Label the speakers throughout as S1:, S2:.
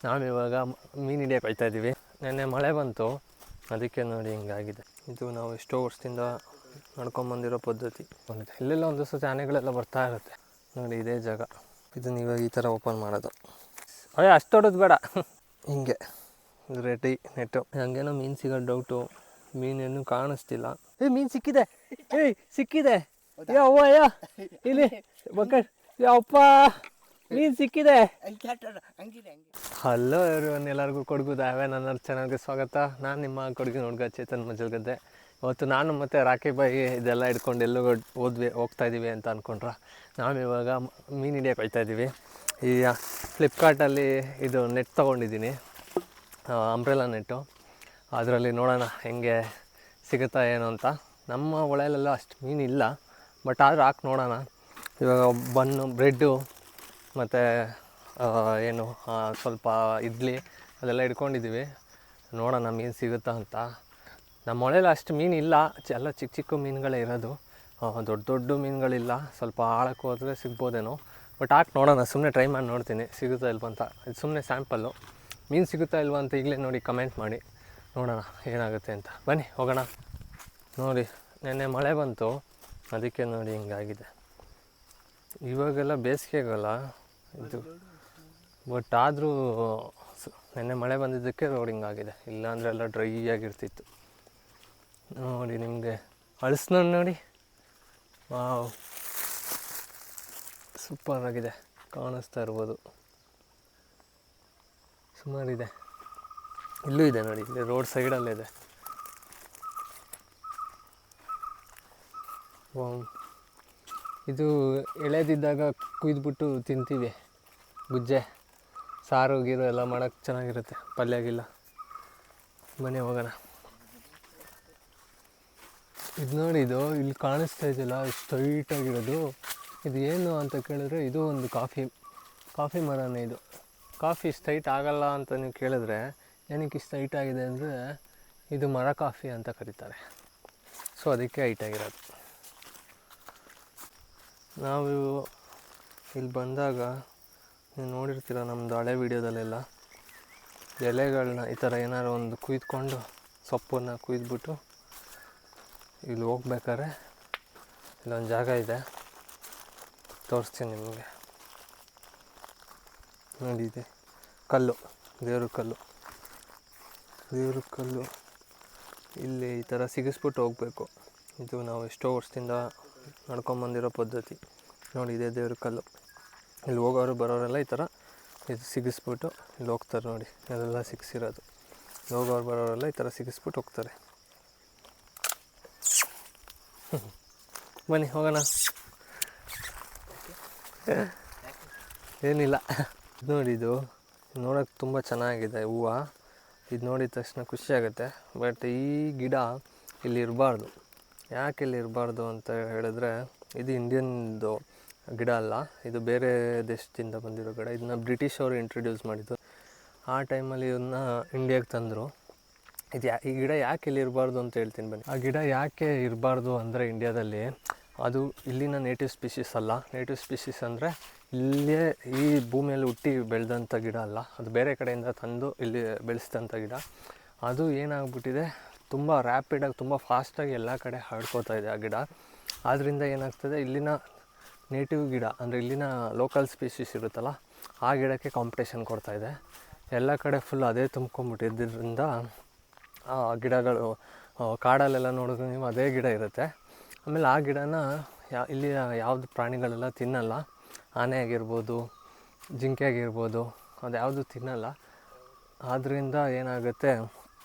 S1: ನಾವಿವಾಗ ಮೀನು ಹಿಡಿಯೋಕೆ ಹೋಗ್ತಾ ಇದ್ದೀವಿ. ನೆನ್ನೆ ಮಳೆ ಬಂತು, ಅದಕ್ಕೆ ನೋಡಿ ಹಿಂಗಾಗಿದೆ. ಇದು ನಾವು ಎಷ್ಟೋ ವರ್ಷದಿಂದ ನಡ್ಕೊಂಬಂದಿರೋ ಪದ್ಧತಿ. ಇಲ್ಲೆಲ್ಲ ಒಂದು ಸತಿ ಆನೆಗಳೆಲ್ಲ ಬರ್ತಾ ಇರುತ್ತೆ ನೋಡಿ, ಇದೇ ಜಾಗ. ಇದನ್ನ ಇವಾಗ ಈ ಥರ ಓಪನ್ ಮಾಡೋದು. ಅಯ್ಯೋ ಅಷ್ಟು ದೊಡ್ಡದು ಬೇಡ, ಹಿಂಗೆ ರೆಡಿ ನೆಟ್ಟು. ಹಂಗೇನೋ ಮೀನು ಸಿಗೋ ಡೌಟು, ಮೀನೇನು ಕಾಣಿಸ್ತಿಲ್ಲ. ಮೀನು ಸಿಕ್ಕಿದೆ, ಸಿಕ್ಕಿದೆ. ಅವ್ವ ಇಲ್ಲಿ ಬಕೆಟ್, ಯಪ್ಪ ಮೀನು ಸಿಕ್ಕಿದೆ. ಹಲೋ ಎವ್ರಿವನ್, ಎಲ್ಲರಿಗೂ ಕೊಡಗು ನನ್ನ ಚಾನಲ್ಗೆ ಸ್ವಾಗತ. ನಾನು ನಿಮ್ಮ ಕೊಡಗಿನ ಹುಡುಗ ಚೇತನ್ ಮಜಲ್ಗದ್ದೆ. ಇವತ್ತು ನಾನು ಮತ್ತು ರಾಕಿ ಬಾಯಿ ಇದೆಲ್ಲ ಹಿಡ್ಕೊಂಡು ಎಲ್ಲೋ ಹೋಗ್ತಾ ಇದ್ದೀವಿ ಅಂತ ಅಂದ್ಕೊಂಡ್ರೆ, ನಾವಿವಾಗ ಮೀನು ಹಿಡಿಯೋಕೆ ಹೋಗ್ತಾ ಇದ್ದೀವಿ. ಈ ಫ್ಲಿಪ್ಕಾರ್ಟಲ್ಲಿ ಇದು ನೆಟ್ ತೊಗೊಂಡಿದ್ದೀನಿ, ಅಂಬ್ರೆಲಾ ನೆಟ್ಟು. ಅದರಲ್ಲಿ ನೋಡೋಣ ಹೆಂಗೆ ಸಿಗುತ್ತಾ ಏನು ಅಂತ. ನಮ್ಮ ಹೊಳೆಯಲ್ಲೆಲ್ಲ ಅಷ್ಟು ಮೀನು ಇಲ್ಲ, ಬಟ್ ಆದರೂ ಹಾಕಿ ನೋಡೋಣ. ಇವಾಗ ಬನ್ನು, ಬ್ರೆಡ್ಡು ಮತ್ತು ಏನು ಸ್ವಲ್ಪ ಇಡ್ಲಿ ಅದೆಲ್ಲ ಇಟ್ಕೊಂಡಿದ್ದೀವಿ. ನೋಡೋಣ ಮೀನು ಸಿಗುತ್ತಾ ಅಂತ. ನಮ್ಮ ಹೊಳೆಯಲ್ಲಿ ಅಷ್ಟು ಮೀನು ಇಲ್ಲ, ಎಲ್ಲ ಚಿಕ್ಕ ಚಿಕ್ಕ ಮೀನುಗಳೇ ಇರೋದು. ದೊಡ್ಡ ದೊಡ್ಡ ಮೀನುಗಳಿಲ್ಲ. ಸ್ವಲ್ಪ ಆಳಕ್ಕೆ ಹೋದರೆ ಸಿಗ್ಬೋದೇನೋ, ಬಟ್ ಹಾಕಿ ನೋಡೋಣ. ಸುಮ್ಮನೆ ಟ್ರೈ ಮಾಡಿ ನೋಡ್ತೀನಿ ಸಿಗುತ್ತಾ ಇಲ್ವ ಅಂತ. ಇದು ಸುಮ್ಮನೆ ಸ್ಯಾಂಪಲ್ಲು. ಮೀನು ಸಿಗುತ್ತಾ ಇಲ್ವ ಅಂತ ಈಗಲೇ ನೋಡಿ ಕಮೆಂಟ್ ಮಾಡಿ, ನೋಡೋಣ ಏನಾಗುತ್ತೆ ಅಂತ. ಬನ್ನಿ ಹೋಗೋಣ. ನೋಡಿ ನೆನ್ನೆ ಮಳೆ ಬಂತು, ಅದಕ್ಕೆ ನೋಡಿ ಹಿಂಗಾಗಿದೆ. ಇವಾಗೆಲ್ಲ ಬೇಸಿಗೆಗಲ್ಲ ಇದು, ಬಟ್ ಆದರೂ ನೆನ್ನೆ ಮಳೆ ಬಂದಿದ್ದಕ್ಕೆ ರೋಡ್ ಹಿಂಗಾಗಿದೆ. ಇಲ್ಲಾಂದರೆ ಎಲ್ಲ ಡ್ರೈ ಆಗಿರ್ತಿತ್ತು. ನೋಡಿ ನಿಮಗೆ ಅಳಿಸ್ನೋಡು ನೋಡಿ, ವಾವ್ ಸೂಪರಾಗಿದೆ, ಕಾಣಿಸ್ತಾ ಇರ್ಬೋದು. ಸುಮಾರಿದೆ, ಇಲ್ಲೂ ಇದೆ ನೋಡಿ, ಇಲ್ಲಿ ರೋಡ್ ಸೈಡಲ್ಲಿದೆ. ಇದು ಎಳೆದಿದ್ದಾಗ ಕುಯ್ದುಬಿಟ್ಟು ತಿಂತೀವಿ, ಗುಜ್ಜೆ ಸಾರು ಗೀರು ಎಲ್ಲ ಮಾಡೋಕ್ಕೆ ಚೆನ್ನಾಗಿರುತ್ತೆ, ಪಲ್ಯಗಿಲ್ಲ. ಬನ್ನಿ ಹೋಗೋಣ. ಇದು ನೋಡಿ, ಇದು ಇಲ್ಲಿ ಕಾಣಿಸ್ತಾ ಇದೆಯಲ್ಲ ಸ್ಟ್ರೈಟಾಗಿರೋದು, ಇದು ಏನು ಅಂತ ಕೇಳಿದ್ರೆ ಇದು ಒಂದು ಕಾಫಿ ಮರನೇ. ಇದು ಕಾಫಿ ಸ್ಟ್ರೈಟ್ ಆಗಲ್ಲ ಅಂತ ನೀವು ಕೇಳಿದ್ರೆ, ಏನಕ್ಕೆ ಸ್ಟ್ರೈಟ್ ಆಗಿದೆ ಅಂದರೆ ಇದು ಮರ ಕಾಫಿ ಅಂತ ಕರೀತಾರೆ. ಸೊ ಅದಕ್ಕೆ ಹೈಟಾಗಿರೋದು. ನಾವು ಇಲ್ಲಿ ಬಂದಾಗ ನೀವು ನೋಡಿರ್ತೀರ ನಮ್ಮದು ಹಳೆ ವೀಡಿಯೋದಲ್ಲೆಲ್ಲ, ಎಲೆಗಳನ್ನ ಈ ಥರ ಏನಾರು ಒಂದು ಕುಯ್ದುಕೊಂಡು, ಸೊಪ್ಪನ್ನು ಕುಯ್ದುಬಿಟ್ಟು ಇಲ್ಲಿ ಹೋಗ್ಬೇಕಾದ್ರೆ ಇಲ್ಲೊಂದು ಜಾಗ ಇದೆ, ತೋರಿಸ್ತೀನಿ ನಿಮಗೆ. ನೋಡಿ, ಇದೆ ಕಲ್ಲು, ದೇವ್ರ ಕಲ್ಲು. ಇಲ್ಲಿ ಈ ಥರ ಸಿಗಿಸ್ಬಿಟ್ಟು ಹೋಗಬೇಕು. ಇದು ನಾವು ಎಷ್ಟೋ ವರ್ಷದಿಂದ ನಡ್ಕೊಂಬಂದಿರೋ ಪದ್ಧತಿ. ನೋಡಿ, ಇದೇ ದೇವ್ರ ಕಲ್ಲು. ಇಲ್ಲಿ ಹೋಗೋರು ಬರೋರೆಲ್ಲ ಈ ಥರ ಇದು ಸಿಗಿಸ್ಬಿಟ್ಟು ಇಲ್ಲಿ ಹೋಗ್ತಾರೆ. ನೋಡಿ ಎಲ್ಲ ಸಿಗಿಸಿರೋದು. ಹೋಗೋರು ಬರೋರೆಲ್ಲ ಈ ಥರ ಸಿಗಿಸ್ಬಿಟ್ಟು ಹೋಗ್ತಾರೆ. ಬನ್ನಿ ಹೋಗೋಣ. ಏನಿಲ್ಲ, ನೋಡಿ ಇದು ನೋಡೋಕ್ಕೆ ತುಂಬ ಚೆನ್ನಾಗಿದೆ ಹೂವು. ಇದು ನೋಡಿದ ತಕ್ಷಣ ಖುಷಿಯಾಗುತ್ತೆ. ಬಟ್ ಈ ಗಿಡ ಇಲ್ಲಿ ಇರಬಾರ್ದು. ಯಾಕೆ ಇಲ್ಲಿ ಇರಬಾರ್ದು ಅಂತ ಹೇಳಿದ್ರೆ, ಇದು ಇಂಡಿಯನ್ದು ಗಿಡ ಅಲ್ಲ, ಇದು ಬೇರೆ ದೇಶದಿಂದ ಬಂದಿರೋ ಗಿಡ. ಇದನ್ನ ಬ್ರಿಟಿಷ್ ಅವರು ಇಂಟ್ರೊಡ್ಯೂಸ್ ಮಾಡಿದ್ದು. ಆ ಟೈಮಲ್ಲಿ ಇದನ್ನ ಇಂಡಿಯಾಗೆ ತಂದರು. ಈ ಗಿಡ ಯಾಕೆ ಇಲ್ಲಿ ಇರಬಾರ್ದು ಅಂತ ಹೇಳ್ತೀನಿ ಬನ್ನಿ. ಆ ಗಿಡ ಯಾಕೆ ಇರಬಾರ್ದು ಅಂದರೆ, ಇಂಡಿಯಾದಲ್ಲಿ ಅದು ಇಲ್ಲಿನ ನೇಟಿವ್ ಸ್ಪೀಷೀಸ್ ಅಲ್ಲ. ನೇಟಿವ್ ಸ್ಪೀಷೀಸ್ ಅಂದರೆ ಇಲ್ಲೇ ಈ ಭೂಮಿಯಲ್ಲಿ ಹುಟ್ಟಿ ಬೆಳೆದಂಥ ಗಿಡ ಅಲ್ಲ, ಅದು ಬೇರೆ ಕಡೆಯಿಂದ ತಂದು ಇಲ್ಲಿ ಬೆಳೆಸಿದಂಥ ಗಿಡ. ಅದು ಏನಾಗ್ಬಿಟ್ಟಿದೆ, ತುಂಬ ರ್ಯಾಪಿಡಾಗಿ, ತುಂಬ ಫಾಸ್ಟಾಗಿ ಎಲ್ಲ ಕಡೆ ಹರಡ್ಕೋತಾ ಇದೆ ಆ ಗಿಡ. ಆದ್ದರಿಂದ ಏನಾಗ್ತದೆ, ಇಲ್ಲಿನ ನೇಟಿವ್ ಗಿಡ ಅಂದರೆ ಇಲ್ಲಿನ ಲೋಕಲ್ ಸ್ಪೀಷೀಸ್ ಇರುತ್ತಲ್ಲ, ಆ ಗಿಡಕ್ಕೆ ಕಾಂಪಿಟೇಷನ್ ಕೊಡ್ತಾಯಿದೆ. ಎಲ್ಲ ಕಡೆ ಫುಲ್ ಅದೇ ತುಂಬ್ಕೊಂಬಿಟ್ಟಿದ್ದರಿಂದ ಆ ಗಿಡಗಳು, ಕಾಡಲ್ಲೆಲ್ಲ ನೋಡಿದ್ರೆ ನೀವು ಅದೇ ಗಿಡ ಇರುತ್ತೆ. ಆಮೇಲೆ ಆ ಗಿಡನ ಇಲ್ಲಿ ಯಾವುದು ಪ್ರಾಣಿಗಳೆಲ್ಲ ತಿನ್ನಲ್ಲ. ಆನೆ ಆಗಿರ್ಬೋದು, ಜಿಂಕೆ ಆಗಿರ್ಬೋದು, ಅದು ಯಾವುದು ತಿನ್ನಲ್ಲ. ಆದ್ದರಿಂದ ಏನಾಗುತ್ತೆ,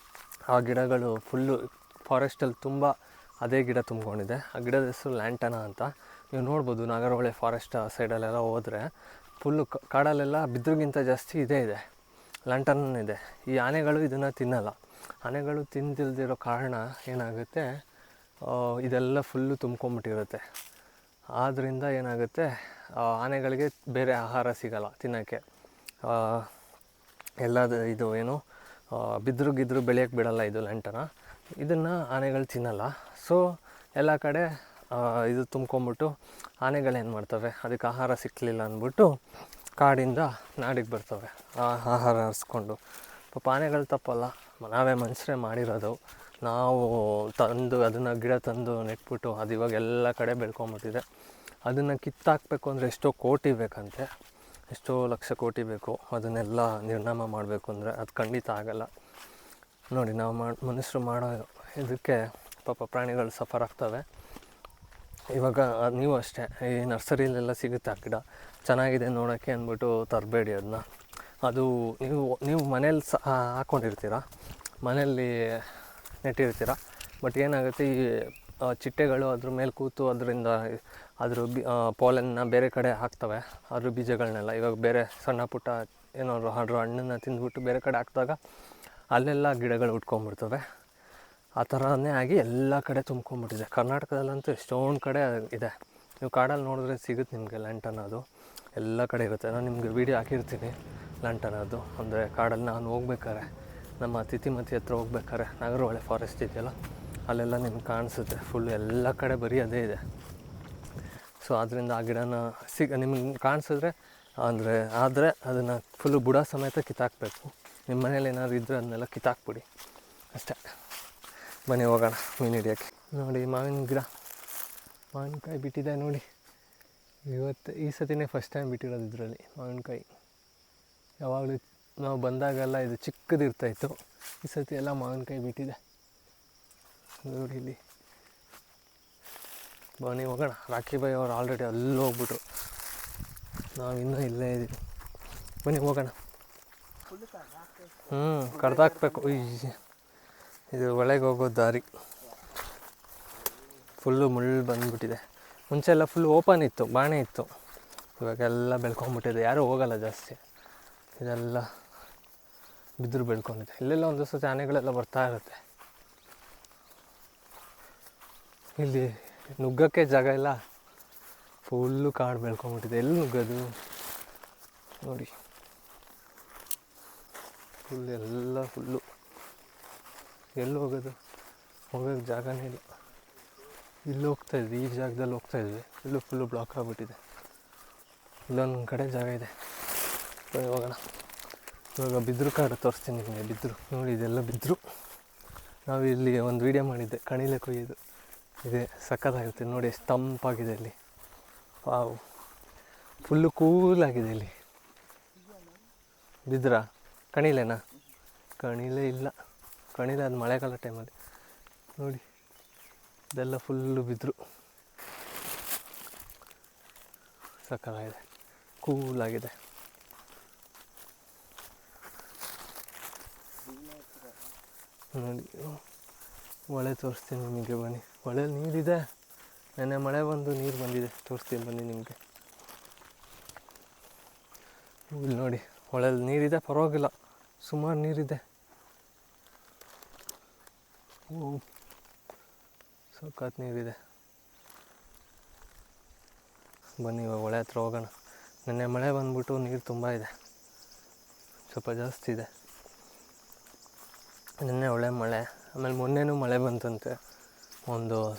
S1: ಆ ಗಿಡಗಳು ಫುಲ್ಲು ಫಾರೆಸ್ಟಲ್ಲಿ ತುಂಬ ಅದೇ ಗಿಡ ತುಂಬ್ಕೊಂಡಿದೆ. ಆ ಗಿಡದ ಹೆಸರು ಲ್ಯಾಂಟನಾ ಅಂತ. ನೀವು ನೋಡ್ಬೋದು, ನಾಗರಹೊಳೆ ಫಾರೆಸ್ಟ್ ಸೈಡಲ್ಲೆಲ್ಲ ಹೋದರೆ ಫುಲ್ಲು ಕಾಡಲ್ಲೆಲ್ಲ ಬಿದ್ರಿಗಿಂತ ಜಾಸ್ತಿ ಇದೇ ಇದೆ, ಲ್ಯಾಂಟನ್ ಇದೆ. ಈ ಆನೆಗಳು ಇದನ್ನು ತಿನ್ನಲ್ಲ. ಆನೆಗಳು ತಿಂದಿಲ್ದಿರೋ ಕಾರಣ ಏನಾಗುತ್ತೆ, ಇದೆಲ್ಲ ಫುಲ್ಲು ತುಂಬ್ಕೊಂಬಿಟ್ಟಿರುತ್ತೆ. ಆದ್ದರಿಂದ ಏನಾಗುತ್ತೆ, ಆನೆಗಳಿಗೆ ಬೇರೆ ಆಹಾರ ಸಿಗಲ್ಲ ತಿನ್ನೋಕ್ಕೆ. ಎಲ್ಲದು ಇದು ಏನು ಬಿದ್ರು ಬೆಳೆಯೋಕ್ಕೆ ಬಿಡಲ್ಲ ಇದು ಲ್ಯಾಂಟನ. ಇದನ್ನು ಆನೆಗಳು ತಿನ್ನಲ್ಲ. ಸೊ ಎಲ್ಲ ಕಡೆ ಇದು ತುಂಬ್ಕೊಂಬಿಟ್ಟು ಆನೆಗಳೇನು ಮಾಡ್ತವೆ, ಅದಕ್ಕೆ ಆಹಾರ ಸಿಕ್ಕಲಿಲ್ಲ ಅಂದ್ಬಿಟ್ಟು ಕಾಡಿಂದ ನಾಡಿಗೆ ಬರ್ತವೆ ಆಹಾರ ಹರಿಸ್ಕೊಂಡು. ಪಾಪ ಆನೆಗಳು ತಪ್ಪಲ್ಲ, ನಾವೇ ಮನುಷ್ಯರೇ ಮಾಡಿರೋದು. ನಾವು ತಂದು ಅದನ್ನು ಗಿಡ ತಂದು ನೆಟ್ಬಿಟ್ಟು ಅದು ಇವಾಗ ಎಲ್ಲ ಕಡೆ ಬೆಳ್ಕೊಂಬಿಟ್ಟಿದೆ. ಅದನ್ನು ಕಿತ್ತಾಕಬೇಕು ಅಂದರೆ ಎಷ್ಟೋ ಕೋಟಿ ಬೇಕಂತೆ, ಎಷ್ಟೋ ಲಕ್ಷ ಕೋಟಿ ಬೇಕು. ಅದನ್ನೆಲ್ಲ ನಿರ್ನಾಮ ಮಾಡಬೇಕು ಅಂದರೆ ಅದು ಖಂಡಿತ ಆಗಲ್ಲ. ನೋಡಿ, ನಾವು ಮನುಷ್ಯರು ಮಾಡೋ ಇದಕ್ಕೆ ಪಾಪ ಪ್ರಾಣಿಗಳು ಸಫರ್ ಆಗ್ತವೆ. ಇವಾಗ ನೀವು ಅಷ್ಟೇ, ಈ ನರ್ಸರಿಲೆಲ್ಲ ಸಿಗುತ್ತೆ ಆ ಗಿಡ, ಚೆನ್ನಾಗಿದೆ ನೋಡೋಕ್ಕೆ ಅಂದ್ಬಿಟ್ಟು ತರಬೇಡಿ ಅದನ್ನ. ಅದು ನೀವು ಮನೇಲಿ ಹಾಕ್ಕೊಂಡಿರ್ತೀರ, ಮನೆಯಲ್ಲಿ ನೆಟ್ಟಿರ್ತೀರ. ಬಟ್ ಏನಾಗುತ್ತೆ, ಈ ಚಿಟ್ಟೆಗಳು ಅದ್ರ ಮೇಲೆ ಕೂತು ಅದರಿಂದ ಅದ್ರ ಪೋಲನ್ನ ಬೇರೆ ಕಡೆ ಹಾಕ್ತವೆ, ಅದ್ರ ಬೀಜಗಳನ್ನೆಲ್ಲ. ಇವಾಗ ಬೇರೆ ಸಣ್ಣ ಪುಟ್ಟ ಏನಾದ್ರು ಅದ್ರ ಹಣ್ಣನ್ನು ತಿಂದ್ಬಿಟ್ಟು ಬೇರೆ ಕಡೆ ಹಾಕಿದಾಗ ಅಲ್ಲೆಲ್ಲ ಗಿಡಗಳು ಉಟ್ಕೊಂಡ್ಬಿಡ್ತವೆ. ಆ ಥರನೇ ಆಗಿ ಎಲ್ಲ ಕಡೆ ತುಂಬ್ಕೊಂಡ್ಬಿಟ್ಟಿದೆ. ಕರ್ನಾಟಕದಲ್ಲಂತೂ ಎಷ್ಟೊಂದು ಕಡೆ ಇದೆ. ನೀವು ಕಾಡಲ್ಲಿ ನೋಡಿದ್ರೆ ಸಿಗುತ್ತೆ ನಿಮಗೆ ಲ್ಯಾಂಟನ್. ಅದು ಎಲ್ಲ ಕಡೆ ಇರುತ್ತೆ. ನಾನು ನಿಮಗೆ ವೀಡಿಯೋ ಹಾಕಿರ್ತೀನಿ ಲ್ಯಾಂಟನ್. ಅದು ಅಂದರೆ ಕಾಡಲ್ಲಿ ನಾನು ಹೋಗ್ಬೇಕಾರೆ, ನಮ್ಮ ತಿತಿಮತಿ ಹತ್ರ ಹೋಗ್ಬೇಕಾರೆ, ನಾಗರಹೊಳೆ ಫಾರೆಸ್ಟ್ ಇದೆಯಲ್ಲ, ಅಲ್ಲೆಲ್ಲ ನಿಮ್ಗೆ ಕಾಣಿಸುತ್ತೆ. ಫುಲ್ ಎಲ್ಲ ಕಡೆ ಬರೀ ಅದೇ ಇದೆ. ಸೊ ಅದರಿಂದ ಆ ಗಿಡನ ನಿಮ್ಗೆ ಕಾಣಿಸಿದ್ರೆ ಆದರೆ ಅದನ್ನು ಫುಲ್ಲು ಬುಡ ಸಮೇತ ಕಿತ್ತಾಕಬೇಕು. ನಿಮ್ಮ ಮನೇಲಿ ಏನಾದ್ರು ಇದ್ದರೆ ಅದನ್ನೆಲ್ಲ ಕಿತ್ತಾಕ್ಬಿಡಿ ಅಷ್ಟೇ. ಬನ್ನಿ ಹೋಗೋಣ ಮೀನು ಹಿಡಿಯೋಕ್ಕೆ. ನೋಡಿ, ಮಾವಿನ ಗಿಡ, ಮಾವಿನಕಾಯಿ ಬಿಟ್ಟಿದೆ ನೋಡಿ. ಈ ಸತಿನೇ ಫಸ್ಟ್ ಟೈಮ್ ಬಿಟ್ಟಿರೋದು ಇದರಲ್ಲಿ ಮಾವಿನಕಾಯಿ. ಯಾವಾಗಲೂ ನಾವು ಬಂದಾಗೆಲ್ಲ ಇದು ಚಿಕ್ಕದಿರ್ತಾಯಿತ್ತು. ಈ ಸತಿ ಎಲ್ಲ ಮಾವಿನಕಾಯಿ ಬಿಟ್ಟಿದೆ ನೋಡಿ ಇಲ್ಲಿ. ಬನ್ನಿ ಹೋಗೋಣ. ರಾಖಿ ಬಾಯಿ ಅವರು ಆಲ್ರೆಡಿ ಅಲ್ಲಿ ಹೋಗ್ಬಿಟ್ರು, ನಾವಿನ್ನೂ ಇಲ್ಲೇ ಇದ್ದೀವಿ. ಬನ್ನಿ ಹೋಗೋಣ. ಕಡ್ದಾಕ್ಬೇಕು. ಇದು ಒಳಗೆ ಹೋಗೋ ದಾರಿ ಫುಲ್ಲು ಮುಳ್ಳು ಬಂದುಬಿಟ್ಟಿದೆ. ಮುಂಚೆ ಎಲ್ಲ ಫುಲ್ ಓಪನ್ ಇತ್ತು, ಬಾಣೆ ಇತ್ತು. ಇವಾಗೆಲ್ಲ ಬೆಳ್ಕೊಂಬಿಟ್ಟಿದೆ, ಯಾರೂ ಹೋಗಲ್ಲ ಜಾಸ್ತಿ. ಇದೆಲ್ಲ ಬಿದ್ದರು ಬೆಳ್ಕೊಂಡಿದೆ. ಇಲ್ಲೆಲ್ಲ ಒಂದು ಸತಿ ಆನೆಗಳೆಲ್ಲ ಬರ್ತಾ ಇರುತ್ತೆ. ಇಲ್ಲಿ ನುಗ್ಗಕ್ಕೆ ಜಾಗ ಇಲ್ಲ, ಫುಲ್ಲು ಕಾಡು ಬೆಳ್ಕೊಂಬಿಟ್ಟಿದೆ. ಎಲ್ಲಿ ನುಗ್ಗೋದು ನೋಡಿ, ಫುಲ್ಲು ಎಲ್ಲಿ ಹೋಗೋದು, ಹೋಗೋಕ್ಕೆ ಜಾಗನೇ ಇಲ್ಲ. ಇಲ್ಲಿ ಹೋಗ್ತಾಯಿದ್ವಿ, ಈ ಜಾಗದಲ್ಲಿ ಹೋಗ್ತಾಯಿದ್ವಿ, ಇಲ್ಲೂ ಫುಲ್ಲು ಬ್ಲಾಕ್ ಆಗಿಬಿಟ್ಟಿದೆ. ಇಲ್ಲೊಂದು ಕಡೆ ಜಾಗ ಇದೆ, ಹೋಗೋಣ. ಇವಾಗ ಬಿದ್ರು ಕಾಡು ತೋರಿಸ್ತೀನಿ ನಿಮಗೆ. ಬಿದ್ರು ನೋಡಿ, ಇದೆಲ್ಲ ಬಿದ್ರು. ನಾವು ಇಲ್ಲಿ ಒಂದು ವೀಡಿಯೋ ಮಾಡಿದ್ದೆ, ಕಣಿಲೆ ಕೊಯ್ಯೋದು. ಇದೆ, ಸಕ್ಕತ್ತಾಗಿರುತ್ತೆ ನೋಡಿ, ಎಷ್ಟು ತಂಪಾಗಿದೆ ಇಲ್ಲಿ. ವಾವ್, ಫುಲ್ಲು ಕೂಲಾಗಿದೆ ಇಲ್ಲಿ. ಬಿದ್ರಾ? ಕಣಿಲೆನಾ? ಕಣಿಲೆ ಇಲ್ಲ, ಕಣಿಲೆ ಅದು ಮಳೆಗಾಲ ಟೈಮಲ್ಲಿ ನೋಡಿ. ಇದೆಲ್ಲ ಫುಲ್ಲು ಬಿದ್ರು, ಸಕ್ಕತ್ತಾಗಿದೆ, ಕೂಲಾಗಿದೆ. ನೋಡಿ, ಹೊಳೆ ತೋರಿಸ್ತೀನಿ ನಿಮಗೆ, ಬನ್ನಿ. ಹೊಳೆಯಲ್ಲಿ ನೀರಿದೆ, ನೆನ್ನೆ ಮಳೆ ಬಂದು ನೀರು ಬಂದಿದೆ, ತೋರಿಸ್ತೀನಿ ಬನ್ನಿ ನಿಮಗೆ. ಇಲ್ಲಿ ನೋಡಿ, ಹೊಳೆಯಲ್ಲಿ ನೀರಿದೆ, ಪರವಾಗಿಲ್ಲ, ಸುಮಾರು ನೀರಿದೆ. ಸಖತ್ ನೀರಿದೆ. ಬನ್ನಿ ಇವಾಗ ಹೊಳೆ ಹತ್ರ ಹೋಗೋಣ. ನೆನ್ನೆ ಮಳೆ ಬಂದ್ಬಿಟ್ಟು ನೀರು ತುಂಬ ಇದೆ, ಸ್ವಲ್ಪ ಜಾಸ್ತಿ ಇದೆ. ನೆನ್ನೆ ಒಳ್ಳೆ ಮಳೆ, ಆಮೇಲೆ ಮೊನ್ನೆನೂ ಮಳೆ ಬಂತಂತೆ.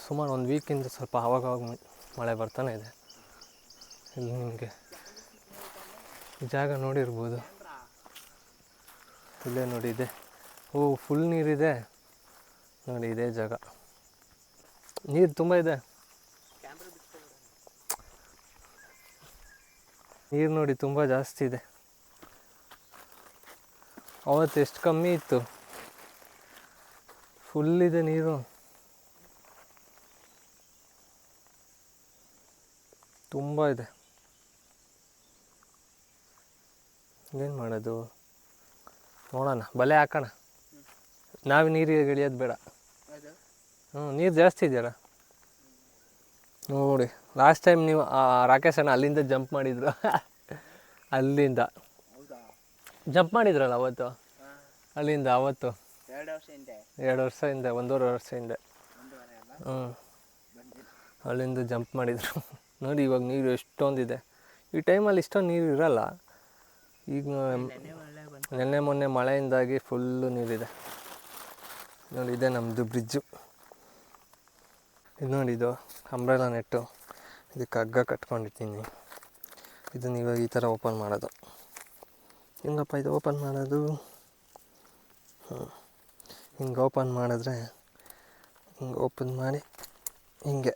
S1: ಸುಮಾರು ಒಂದು ವೀಕಿಂದ ಸ್ವಲ್ಪ ಆವಾಗವಾಗ ಮಳೆ ಬರ್ತಾನೆ ಇದೆ. ಇಲ್ಲಿ ನಿಮಗೆ ಈ ಜಾಗ ನೋಡಿರ್ಬೋದು, ಇಲ್ಲೇ ನೋಡಿ ಇದೆ. ಫುಲ್ ನೀರಿದೆ ನೋಡಿ, ಇದೇ ಜಾಗ. ನೀರು ತುಂಬ ಇದೆ, ನೀರು ನೋಡಿ ತುಂಬ ಜಾಸ್ತಿ ಇದೆ. ಅವತ್ತು ಎಷ್ಟು ಕಮ್ಮಿ ಇತ್ತು, ಫುಲ್ ಇದೆ ನೀರು. ತುಂಬ ಇದೆ. ಏನು ಮಾಡೋದು, ನೋಡೋಣ, ಬಲೆ ಹಾಕೋಣ. ನಾವು ನೀರಿಗೆ ಇಳಿಯೋದು ಬೇಡ. ನೀರು ಜಾಸ್ತಿ ಇದೆಯಲ್ಲ ನೋಡಿ. ಲಾಸ್ಟ್ ಟೈಮ್ ನೀವು ರಾಕೇಶ್ ಅಣ್ಣ ಅಲ್ಲಿಂದ ಜಂಪ್ ಮಾಡಿದ್ರು, ಅಲ್ಲಿಂದ ಜಂಪ್ ಮಾಡಿದ್ರಲ್ಲ ಅವತ್ತು, ಅಲ್ಲಿಂದ ಅವತ್ತು 2 ವರ್ಷ ಹಿಂದೆ, 1.5 ವರ್ಷ ಹಿಂದೆ. ಅಲ್ಲಿಂದ ಜಂಪ್ ಮಾಡಿದರು ನೋಡಿ. ಇವಾಗ ನೀರು ಎಷ್ಟೊಂದಿದೆ. ಈ ಟೈಮಲ್ಲಿ ಇಷ್ಟೊಂದು ನೀರು ಇರಲ್ಲ. ಈಗ ನೆನ್ನೆ ಮೊನ್ನೆ ಮಳೆಯಿಂದಾಗಿ ಫುಲ್ಲು ನೀರಿದೆ ನೋಡಿ. ಇದೆ ನಮ್ಮದು ಬ್ರಿಡ್ಜು. ಇದು ನೋಡಿ, ಇದು ಅಂಬ್ರೆಲಾ ನೆಟ್ಟು, ಇದಕ್ಕೆ ಹಗ್ಗ ಕಟ್ಕೊಂಡಿದ್ದೀನಿ. ಇದನ್ನು ಇವಾಗ ಈ ಥರ ಓಪನ್ ಮಾಡೋದು. ಹೆಂಗಪ್ಪ ಇದು ಓಪನ್ ಮಾಡೋದು? ಹಿಂಗೆ ಓಪನ್ ಮಾಡಿದ್ರೆ ಹಿಂಗೆ ಓಪನ್ ಮಾಡಿ ಹಿಂಗೆ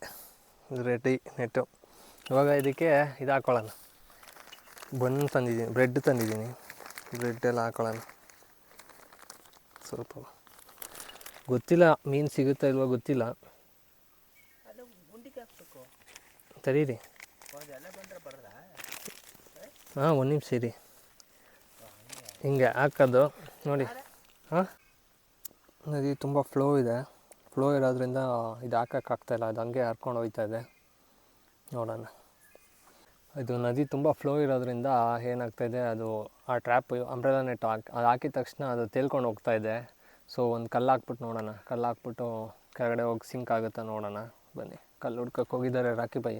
S1: ರೆಡಿ ನೆಟ್ಟು. ಇವಾಗ ಇದಕ್ಕೆ ಇದು ಹಾಕ್ಕೊಳ್ಳೋಣ. ಬನ್ ತಂದಿದ್ದೀನಿ, ಬ್ರೆಡ್ ತಂದಿದ್ದೀನಿ, ಬ್ರೆಡ್ಡೆಲ್ಲ ಹಾಕ್ಕೊಳ್ಳೋಣ. ಸ್ವಲ್ಪ ಗೊತ್ತಿಲ್ಲ ಮೀನು ಸಿಗುತ್ತಾ ಇಲ್ವೋ ಗೊತ್ತಿಲ್ಲ. ತಡೀರಿ, ಹಾಂ ಒಂದು ನಿಮಿಷ ಇರಿ. ಹಿಂಗೆ ಹಾಕೋದು ನೋಡಿ. ಹಾಂ, ನದಿ ತುಂಬ ಫ್ಲೋ ಇದೆ. ಫ್ಲೋ ಇರೋದ್ರಿಂದ ಇದು ಹಾಕೋಕ್ಕಾಗ್ತಾಯಿಲ್ಲ, ಅದು ಹಂಗೆ ಹರ್ಕೊಂಡು ಹೋಗ್ತಾ ಇದೆ. ನೋಡೋಣ. ಇದು ನದಿ ತುಂಬ ಫ್ಲೋ ಇರೋದ್ರಿಂದ ಏನಾಗ್ತಾಯಿದೆ, ಅದು ಆ ಟ್ರ್ಯಾಪ್ ಅಂಬ್ರೆಲಾ ನೆಟ್ ಅದು ಹಾಕಿದ ತಕ್ಷಣ ಅದು ತೇಲ್ಕೊಂಡು ಹೋಗ್ತಾಯಿದೆ. ಸೊ ಒಂದು ಕಲ್ಲು ಹಾಕ್ಬಿಟ್ಟು ನೋಡೋಣ. ಕಲ್ಲು ಹಾಕ್ಬಿಟ್ಟು ಕೆಳಗಡೆ ಹೋಗಿ ಸಿಂಕ್ ಆಗುತ್ತಾ ನೋಡೋಣ. ಬನ್ನಿ, ಕಲ್ಲು ಹುಡ್ಕಕ್ಕೆ ಹೋಗಿದ್ದಾರೆ ರಾಕಿ ಬೈ,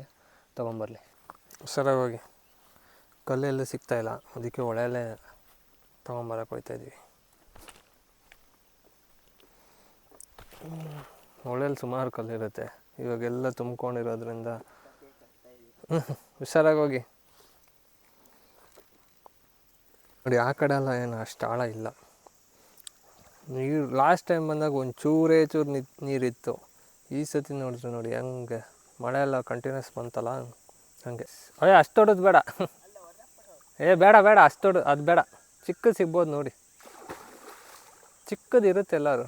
S1: ತೊಗೊಂಬರಲಿ. ಸರಿಯಾಗಿ ಹೋಗಿ. ಕಲ್ಲೆಲ್ಲ ಸಿಗ್ತಾಯಿಲ್ಲ, ಅದಕ್ಕೆ ಹೊಳೆಯಲ್ಲೇ ತೊಗೊಂಬರಕ್ಕೆ ಹೋಗ್ತಾಯಿದ್ವಿ. ಹೊಳೆಯಲ್ಲಿ ಸುಮಾರು ಕಲ್ಲಿರುತ್ತೆ, ಇವಾಗೆಲ್ಲ ತುಂಬ್ಕೊಂಡಿರೋದ್ರಿಂದ ಹುಷಾರಾಗಿ ಹೋಗಿ. ನೋಡಿ ಆ ಕಡೆ ಎಲ್ಲ ಏನು ಅಷ್ಟು ಆಳ ಇಲ್ಲ. ನೀರು ಲಾಸ್ಟ್ ಟೈಮ್ ಬಂದಾಗ ಒಂದು ಚೂರೇ ಚೂರು ನೀರಿತ್ತು. ಈ ಸತಿ ನೋಡಿದ್ರೆ ನೋಡಿ ಹೆಂಗೆ ಮಳೆ ಎಲ್ಲ ಕಂಟಿನ್ಯೂಸ್ ಬಂತಲ್ಲ ಹಂಗೆ. ಅಯ್ಯೋ ಅಷ್ಟು ದೊಡ್ಡದು ಬೇಡ. ಬೇಡ ಬೇಡ, ಅಷ್ಟು ದೊಡ್ಡದು ಅದು ಬೇಡ. ಚಿಕ್ಕದು ಸಿಗ್ಬೋದು ನೋಡಿ, ಚಿಕ್ಕದು ಇರುತ್ತೆ ಎಲ್ಲರೂ.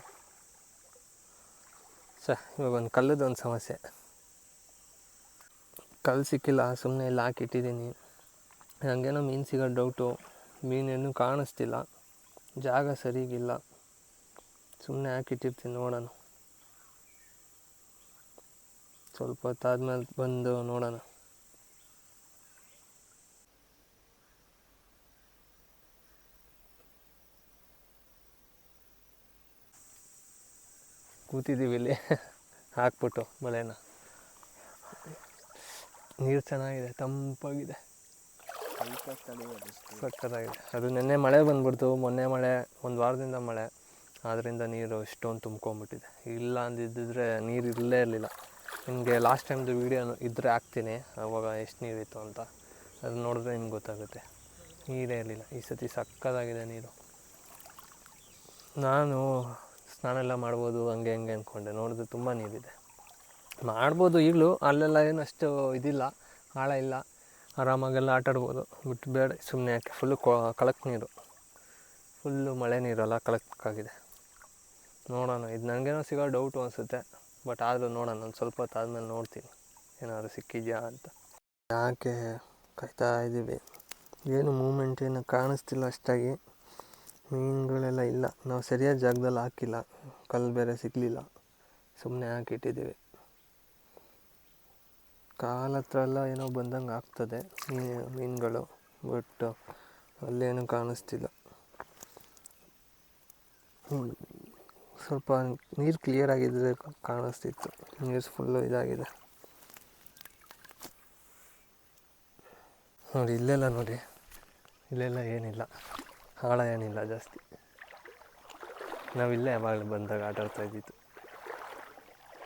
S1: ಇವಾಗ ಒಂದು ಕಲ್ಲದು ಒಂದು ಸಮಸ್ಯೆ. ಕಲ್ಲು ಸಿಕ್ಕಿಲ್ಲ, ಸುಮ್ಮನೆ ಎಲ್ಲ ಹಾಕಿಟ್ಟಿದ್ದೀನಿ. ಹಂಗೇನೋ ಮೀನು ಸಿಗೋ ಡೌಟು. ಮೀನೇನು ಕಾಣಿಸ್ತಿಲ್ಲ, ಜಾಗ ಸರಿಗಿಲ್ಲ. ಸುಮ್ಮನೆ ಹಾಕಿಟ್ಟಿರ್ತೀನಿ, ನೋಡೋಣ. ಸ್ವಲ್ಪ ಹೊತ್ತಾದ್ಮೇಲೆ ಬಂದು ನೋಡೋಣ. ಕೂತಿದ್ದೀವಿ ಇಲ್ಲಿ ಹಾಕ್ಬಿಟ್ಟು ಬಳೆನ. ನೀರು ಚೆನ್ನಾಗಿದೆ, ತಂಪಾಗಿದೆ, ಸಕ್ಕತ್ತಾಗಿದೆ. ಅದು ನೆನ್ನೆ ಮಳೆ ಬಂದ್ಬಿಡ್ತು, ಮೊನ್ನೆ ಮಳೆ, ಒಂದು ವಾರದಿಂದ ಮಳೆ. ಆದ್ದರಿಂದ ನೀರು ಇಷ್ಟೊಂದು ತುಂಬ್ಕೊಂಬಿಟ್ಟಿದೆ. ಇಲ್ಲ ಅಂದಿದ್ದರೆ ನೀರು ಇರಲೇ ಇರಲಿಲ್ಲ. ನಿಮಗೆ ಲಾಸ್ಟ್ ಟೈಮ್ದು ವೀಡಿಯೋ ಇದ್ದರೆ ಹಾಕ್ತೀನಿ, ಅವಾಗ ಎಷ್ಟು ನೀರಿತ್ತು ಅಂತ. ಅದು ನೋಡಿದ್ರೆ ನಿಮ್ಗೆ ಗೊತ್ತಾಗುತ್ತೆ. ನೀರೇ ಇರಲಿಲ್ಲ. ಈ ಸತಿ ಸಕ್ಕತ್ತಾಗಿದೆ ನೀರು. ನಾನು ಸ್ನಾನ ಎಲ್ಲ ಮಾಡ್ಬೋದು ಹಂಗೆ ಹಂಗೆ ಅಂದ್ಕೊಂಡೆ, ನೋಡಿದ್ರೆ ತುಂಬ ನೀರಿದೆ. ಮಾಡ್ಬೋದು ಈಗಲೂ, ಅಲ್ಲೆಲ್ಲ ಏನು ಅಷ್ಟು ಇದಿಲ್ಲ, ಆಳ ಇಲ್ಲ, ಆರಾಮಾಗೆಲ್ಲ ಆಟಾಡ್ಬೋದು. ಬಿಟ್ಟು ಬೇಡ ಸುಮ್ಮನೆ ಯಾಕೆ, ಫುಲ್ಲು ಕಳಕ್ ನೀರು, ಫುಲ್ಲು ಮಳೆ ನೀರಲ್ಲ, ಕಳಕಾಗಿದೆ. ನೋಡೋಣ, ಇದು ನನಗೇನೋ ಸಿಗೋ ಡೌಟು ಅನಿಸುತ್ತೆ. ಬಟ್ ಆದರೂ ನೋಡೋಣ, ಒಂದು ಸ್ವಲ್ಪ ಹೊತ್ತು ಆದಮೇಲೆ ನೋಡ್ತೀನಿ ಏನಾದ್ರು ಸಿಕ್ಕಿದೆಯಾ ಅಂತ. ಯಾಕೆ ಕಾಯ್ತಾ ಇದ್ದೀವಿ, ಏನು ಮೂಮೆಂಟ್ ಏನು ಕಾಣಿಸ್ತಿಲ್ಲ ಅಷ್ಟಾಗಿ. ಮೀನುಗಳೆಲ್ಲ ಇಲ್ಲ, ನಾವು ಸರಿಯಾದ ಜಾಗದಲ್ಲಿ ಹಾಕಿಲ್ಲ, ಕಲ್ಲು ಬೇರೆ ಸಿಗಲಿಲ್ಲ, ಸುಮ್ಮನೆ ಹಾಕಿಟ್ಟಿದ್ದೀವಿ. ಕಾಲ ಹತ್ರ ಎಲ್ಲ ಏನೋ ಬಂದಂಗೆ ಆಗ್ತದೆ ಮೀನುಗಳು, ಬಟ್ ಅಲ್ಲೇನು ಕಾಣಿಸ್ತಿಲ್ಲ. ಸ್ವಲ್ಪ ನೀರು ಕ್ಲಿಯರ್ ಆಗಿದ್ದರೆ ಕಾಣಿಸ್ತಿತ್ತು, ನೀರು ಫುಲ್ಲು ಇದಾಗಿದೆ. ನೋಡಿ ಇಲ್ಲೆಲ್ಲ ನೋಡಿ, ಇಲ್ಲೆಲ್ಲ ಏನಿಲ್ಲ, ಆಳ ಏನಿಲ್ಲ ಜಾಸ್ತಿ. ನಾವಿಲ್ಲೇ ಯಾವಾಗಲೂ ಬಂದಾಗ ಆಟಾಡ್ತಾ ಇದ್ದಿತ್ತು.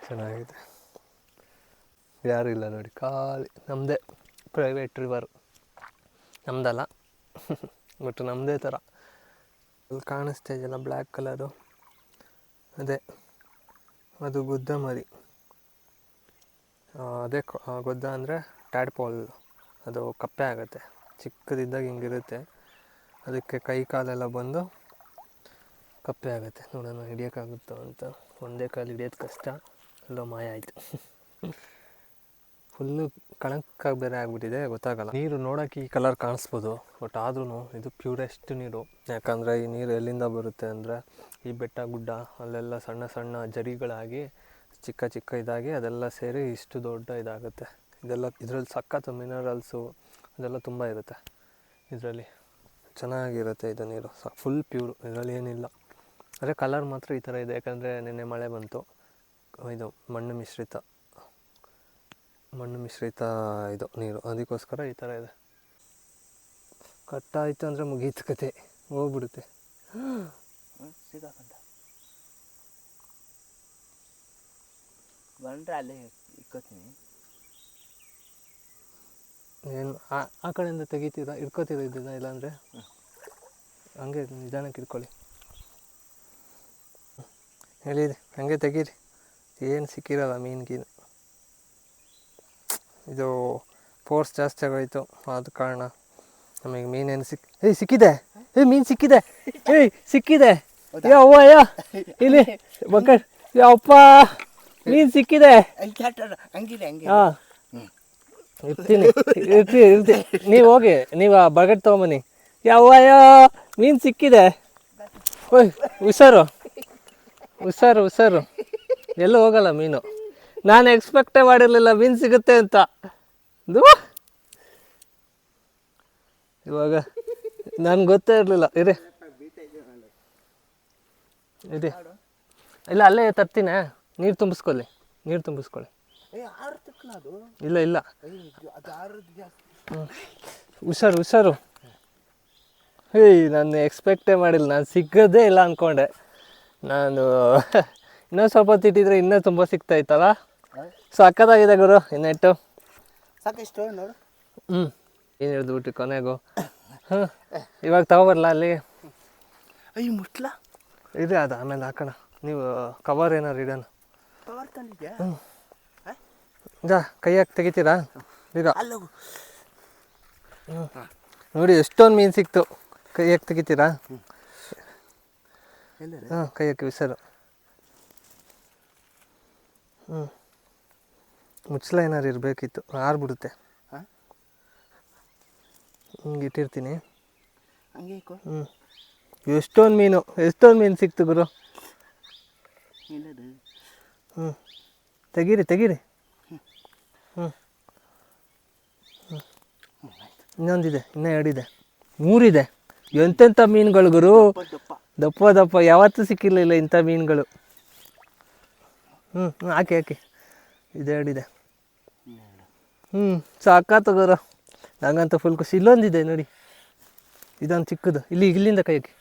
S1: ಚೆನ್ನಾಗಿದೆ. ಯಾರೂ ಇಲ್ಲ ನೋಡಿ, ಖಾಲಿ. ನಮ್ಮದೇ ಪ್ರೈವೇಟ್ ರಿವರು, ನಮ್ಮದಲ್ಲ ಬಟ್ ನಮ್ಮದೇ ಥರ. ಅಲ್ಲಿ ಕಾಣಿಸ್ತಾ ಇದೆಯಲ್ಲ ಬ್ಲ್ಯಾಕ್ ಕಲರು, ಅದೇ ಅದು ಗುದ್ದ ಮರಿ. ಅದೇ ಗುದ್ದ ಅಂದರೆ ಟ್ಯಾಡ್ಪಾಲ್, ಅದು ಕಪ್ಪೆ ಆಗುತ್ತೆ. ಚಿಕ್ಕದಿದ್ದಾಗ ಹಿಂಗಿರುತ್ತೆ, ಅದಕ್ಕೆ ಕೈ ಕಾಲೆಲ್ಲ ಬಂದು ಕಪ್ಪೆ ಆಗುತ್ತೆ. ನೋಡೋಣ ಹಿಡಿಯೋಕ್ಕಾಗುತ್ತೋ ಅಂತ. ಒಂದೇ ಕಾಲು ಹಿಡಿಯೋದು ಕಷ್ಟ, ಎಲ್ಲೋ ಮಾಯ ಆಯಿತು. ಫುಲ್ಲು ಕಣಕ್ಕಾಗಿ ಬೇರೆ ಆಗಿಬಿಟ್ಟಿದೆ, ಗೊತ್ತಾಗಲ್ಲ. ನೀರು ನೋಡೋಕ್ಕೆ ಈ ಕಲರ್ ಕಾಣಿಸ್ಬೋದು, ಬಟ್ ಆದ್ರೂ ಇದು ಪ್ಯೂರೆಸ್ಟ್ ನೀರು. ಯಾಕಂದರೆ ಈ ನೀರು ಎಲ್ಲಿಂದ ಬರುತ್ತೆ ಅಂದರೆ, ಈ ಬೆಟ್ಟ ಗುಡ್ಡ ಅಲ್ಲೆಲ್ಲ ಸಣ್ಣ ಸಣ್ಣ ಜರಿಗಳಾಗಿ ಚಿಕ್ಕ ಚಿಕ್ಕ ಇದಾಗಿ ಅದೆಲ್ಲ ಸೇರಿ ಇಷ್ಟು ದೊಡ್ಡ ಇದಾಗುತ್ತೆ. ಇದರಲ್ಲಿ ಸಖತ್ತು ಮಿನರಲ್ಸು ಅದೆಲ್ಲ ತುಂಬ ಇರುತ್ತೆ. ಇದರಲ್ಲಿ ಚೆನ್ನಾಗಿರುತ್ತೆ ಇದು ನೀರು, ಫುಲ್ ಪ್ಯೂರು, ಇದರಲ್ಲಿ ಏನಿಲ್ಲ. ಅದೇ ಕಲರ್ ಮಾತ್ರ ಈ ಥರ ಇದೆ, ಯಾಕಂದರೆ ನಿನ್ನೆ ಮಳೆ ಬಂತು. ಇದು ಮಣ್ಣು ಮಿಶ್ರಿತ ಇದು ನೀರು, ಅದಕ್ಕೋಸ್ಕರ ಈ ಥರ ಇದೆ. ಕಟ್ಟಾಯಿತು ಅಂದರೆ ಮುಗೀತು ಕತೆ, ಹೋಗ್ಬಿಡುತ್ತೆ.
S2: ಸಿಗಾಕಂತ ಬಂದರೆ ಅಲ್ಲೇ ಇಕ್ಕೋತೀನಿ.
S1: ಏನು ಆ ಕಡೆಯಿಂದ ತೆಗಿತೀರಾ, ಇಟ್ಕೋತೀರಾ ಇದನ್ನು? ಇಲ್ಲಾಂದರೆ ಹಂಗೆ ನಿಧಾನಕ್ಕೆ ಇಟ್ಕೊಳ್ಳಿ. ಹೇಳಿರಿ ಹಂಗೆ ತೆಗೀರಿ. ಏನು ಸಿಕ್ಕಿರಲ್ಲ ಮೀನಿಗೆ. ಇದು ಫೋರ್ಸ್ ಜಾಸ್ತಿ ಆಗೋಯ್ತು, ಆದ ಕಾರಣ ನಮಗೆ ಮೀನೇನು ಸಿಕ್ಕಿದೆ. ಮೀನು ಸಿಕ್ಕಿದೆ. ಸಿಕ್ಕಿದೆ. ಅವ್ವ ಇಲ್ಲಿ ಬಕಟ್ ಅಪ್ಪ ಮೀನು ಸಿಕ್ಕಿದೆ. ಹಾಂ ಇರ್ತೀನಿ. ನೀವು ಹೋಗಿ, ನೀವು ಆ ಬಕೆಟ್ ತೊಗೊಂಬನ್ನಿ. ಯಾವಯ್ಯ ಮೀನು ಸಿಕ್ಕಿದೆ. ಓಯ್ ಹುಷಾರು ಹುಷಾರು ಹುಷಾರು, ಎಲ್ಲೂ ಹೋಗಲ್ಲ ಮೀನು. ನಾನು ಎಕ್ಸ್ಪೆಕ್ಟೇ ಮಾಡಿರಲಿಲ್ಲ ಮೀನು ಸಿಗುತ್ತೆ ಅಂತ. ಇವಾಗ ನನ್ಗೆ ಗೊತ್ತೇ ಇರಲಿಲ್ಲ. ಇರಿ ಇಲ್ಲ ಅಲ್ಲೇ ತರ್ತೀನಿ. ನೀರು ತುಂಬಿಸ್ಕೊಳ್ಳಿ, ನೀರು ತುಂಬಿಸ್ಕೊಳ್ಳಿ. ಇಲ್ಲ ಇಲ್ಲ ಹುಷಾರು ಹುಷಾರು. ನಾನು ಎಕ್ಸ್ಪೆಕ್ಟೇ ಮಾಡಿಲ್ಲ, ನಾನು ಸಿಗೋದೇ ಇಲ್ಲ ಅಂದ್ಕೊಂಡೆ. ನಾನು ಇನ್ನೂ ಸ್ವಲ್ಪ ತಿಟ್ಟಿದ್ರೆ ಇನ್ನೂ ತುಂಬ ಸಿಗ್ತಾಯಿತ್ತಲ್ಲ. ಸಕ್ಕತ್ತಾಗಿದೆ ಗುರು ಈ ನೆಟ್ಟು.
S2: ಸಾಕಿಷ್ಟು ನೋಡು.
S1: ಏನು ಹಿಡಿದ್ಬಿಟ್ಟು ಕೊನೆಗೂ. ಹಾಂ ಇವಾಗ ತಗೊಬರಲ್ಲ ಅಲ್ಲಿ.
S2: ಅಯ್ಯೋ ಮುಟ್ಲಾ
S1: ಇದೆ, ಅದು ಆಮೇಲೆ ಹಾಕೋಣ. ನೀವು ಕವರ್ ಏನಾರು ಇಡೋಣ.
S2: ಕವರ್ ತಂದಿದ್ಯಾ?
S1: ಜಾ ಕೈಯಾಗಿ ತೆಗಿತೀರಾ ಈಗ? ನೋಡಿ ಎಷ್ಟೊಂದು ಮೀನು ಸಿಕ್ತು. ಕೈಯಾಗಿ ತೆಗಿತೀರಾ? ಹಾಂ ಕೈಯಾಗಿ ಬಿಸರು. ಮುಚ್ಚಲ ಏನಾರು ಇರಬೇಕಿತ್ತು, ಆರ್ಬಿಡುತ್ತೆ. ಹಿಂಗೆ ಇಟ್ಟಿರ್ತೀನಿ. ಎಷ್ಟೊಂದು ಮೀನು ಸಿಕ್ತು ಗುರು. ತೆಗೀರಿ ತೆಗೀರಿ. ಇನ್ನೊಂದಿದೆ, ಇನ್ನೂ ಎರಡಿದೆ, 3 ಇದೆ. ಎಂತೆಂಥ ಮೀನುಗಳು ಗುರು, ದಪ್ಪ ದಪ್ಪ. ಯಾವತ್ತೂ ಸಿಕ್ಕಿರಲಿಲ್ಲ ಇಂಥ ಮೀನುಗಳು. ಹಾಕಿ ಹಾಕಿ, ಇದು ಎರಡಿದೆ. ಸಾಕಾತು ಗುರು, ನಂಗಂತ ಫುಲ್ ಖುಷಿ. ಇಲ್ಲೊಂದಿದೆ ನೋಡಿ, ಇದೊಂದು ಚಿಕ್ಕದು. ಇಲ್ಲಿಂದ ಕೈ ಹಾಕಿ.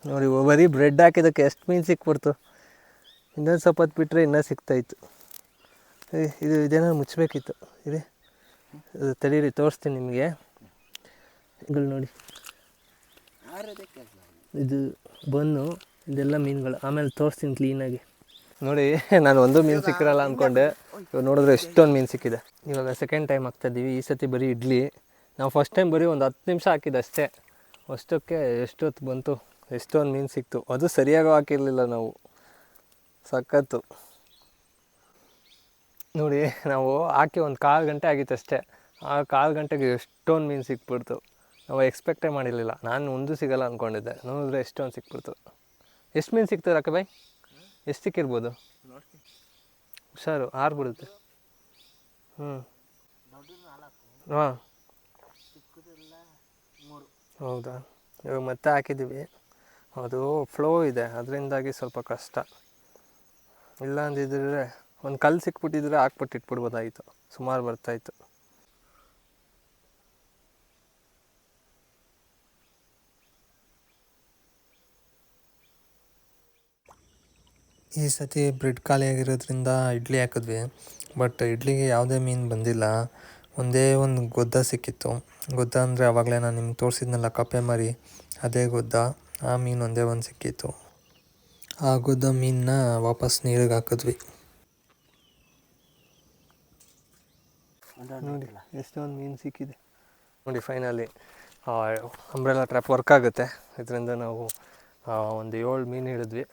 S1: ನೋಡಿ ಬರೀ ಬ್ರೆಡ್ ಹಾಕಿದ್ದಕ್ಕೆ ಎಷ್ಟು ಮೀನು ಸಿಕ್ಬಿಡ್ತು. ಇನ್ನೊಂದು ಸ್ವಲ್ಪ ಹೊತ್ತು ಬಿಟ್ಟರೆ ಇನ್ನೂ ಸಿಗ್ತಾಯಿತ್ತು. ಇದೇನೋ ಮುಚ್ಚಬೇಕಿತ್ತು. ಇದೆ ಅದು ತಡೀರಿ, ತೋರಿಸ್ತೀನಿ ನಿಮಗೆ. ಇಗಳು ನೋಡಿ, ಇದು ಬನ್ನು, ಇದೆಲ್ಲ ಮೀನುಗಳು. ಆಮೇಲೆ ತೋರಿಸ್ತೀನಿ ಕ್ಲೀನಾಗಿ. ನೋಡಿ ನಾನು ಒಂದು ಮೀನು ಸಿಕ್ಕಿರಲ್ಲ ಅಂದ್ಕೊಂಡೆ. ಇವಾಗ ನೋಡಿದ್ರೆ ಎಷ್ಟೊಂದು ಮೀನು ಸಿಕ್ಕಿದೆ. ಇವಾಗ ಸೆಕೆಂಡ್ ಟೈಮ್ ಹಾಕ್ತಾಯಿದ್ದೀವಿ. ಈ ಸತಿ ಬರೀ ಇಡ್ಲಿ. ನಾವು ಫಸ್ಟ್ ಟೈಮ್ ಬರೀ ಒಂದು 10 ನಿಮಿಷ ಹಾಕಿದ್ದು ಅಷ್ಟೇ. ಅಷ್ಟಕ್ಕೆ ಎಷ್ಟೊತ್ತು ಬಂತು, ಎಷ್ಟೊಂದು ಮೀನು ಸಿಕ್ತು. ಅದು ಸರಿಯಾಗಿ ಹಾಕಿರಲಿಲ್ಲ ನಾವು. ಸಖತ್ತು ನೋಡಿ, ನಾವು ಹಾಕಿ ಒಂದು 1/4 ಗಂಟೆ ಆಗಿತ್ತು ಅಷ್ಟೇ. ಆ 1/4 ಗಂಟೆಗೆ ಎಷ್ಟೊಂದು ಮೀನು ಸಿಕ್ಬಿಡ್ತು. ನಾವು ಎಕ್ಸ್ಪೆಕ್ಟೇ ಮಾಡಿರಲಿಲ್ಲ. ನಾನು ಒಂದು ಸಿಗಲ್ಲ ಅಂದ್ಕೊಂಡಿದ್ದೆ, ನೋಡಿದ್ರೆ ಎಷ್ಟೊಂದು ಸಿಕ್ಬಿಡ್ತು. ಎಷ್ಟು ಮೀನು ಸಿಗ್ತದೆ ಅಕ್ಕ ಬಾಯ್? ಎಷ್ಟು ಸಿಕ್ಕಿರ್ಬೋದು? ಹುಷಾರು, ಆರ್ಬಿಡುತ್ತೆ. ಹಾಂ ಹೌದಾ? ಇವಾಗ ಮತ್ತೆ ಹಾಕಿದ್ದೀವಿ. ಅದು ಫ್ಲೋ ಇದೆ, ಅದರಿಂದಾಗಿ ಸ್ವಲ್ಪ ಕಷ್ಟ. ಇಲ್ಲ ಅಂದಿದ್ರೆ ಒಂದು ಕಲ್ಲು ಸಿಕ್ಬಿಟ್ಟಿದ್ರೆ ಹಾಕ್ಬಿಟ್ಟು ಇಟ್ಬಿಡ್ಬೋದಾಗಿತ್ತು, ಸುಮಾರು ಬರ್ತಾಯಿತ್ತು. ಈ ಸತಿ ಬ್ರೆಡ್ ಖಾಲಿಯಾಗಿರೋದ್ರಿಂದ ಇಡ್ಲಿ ಹಾಕಿದ್ವಿ. ಬಟ್ ಇಡ್ಲಿಗೆ ಯಾವುದೇ ಮೀನು ಬಂದಿಲ್ಲ. ಒಂದೇ ಒಂದು ಗೊದ್ದ ಸಿಕ್ಕಿತ್ತು. ಗೊದ್ದ ಅಂದರೆ ಆವಾಗಲೇ ನಾನು ನಿಮ್ಗೆ ತೋರಿಸಿದ್ನಲ್ಲ ಕಪ್ಪೆ ಮರಿ, ಅದೇ ಗೊದ್ದ. ಆ ಮೀನು ಒಂದೇ ಒಂದು ಸಿಕ್ಕಿತ್ತು. ಆ ಗೊದ್ದ ಮೀನನ್ನ ವಾಪಸ್ ನೀರಿಗೆ ಹಾಕಿದ್ವಿ. ನೋಡಿ ಎಷ್ಟೊಂದು ಮೀನು ಸಿಕ್ಕಿದೆ. ನೋಡಿ ಫೈನಲಿ ಅಂಬ್ರೆಲಾ ಟ್ರ್ಯಾಪ್ ವರ್ಕ್ ಆಗುತ್ತೆ. ಇದರಿಂದ ನಾವು ಒಂದು 7 ಮೀನು ಹಿಡಿದ್ವಿ.